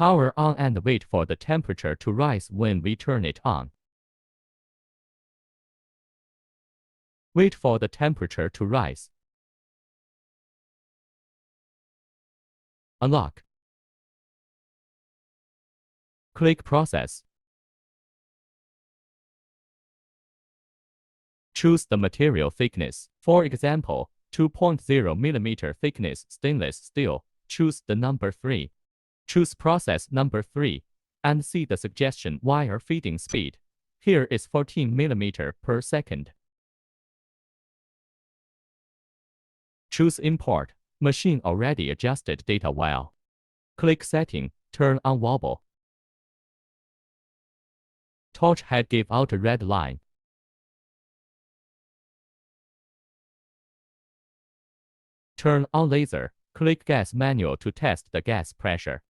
Power on and wait for the temperature to rise when we turn it on. Wait for the temperature to rise. Unlock. Click Process. Choose the material thickness. For example, 2.0 mm thickness stainless steel. Choose the number 3. Choose process number 3 and see the suggestion wire feeding speed. Here is 14 mm per second. Choose Import. Machine already adjusted data well. Click Setting, turn on wobble. Torch head gave out a red line. Turn on laser. Click Gas Manual to test the gas pressure.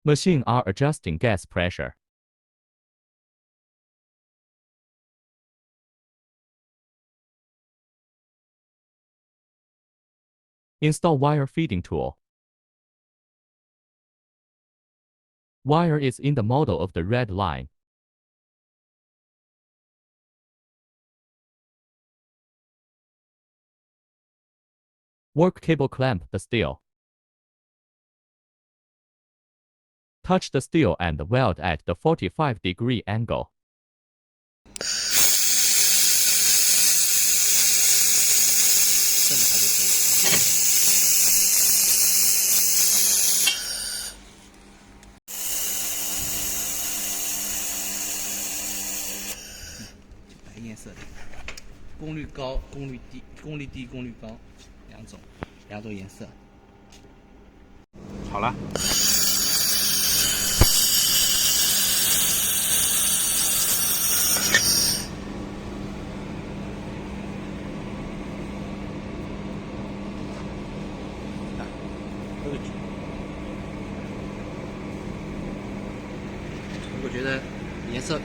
Machine are adjusting gas pressure. Install wire feeding tool. Wire is in the model of the red line. Work cable clamp the steel. Touch the steel and weld at the 45-degree angle.白颜色的，功率高、功率低、功率低、功率高，两种颜色。好了。我觉得颜色。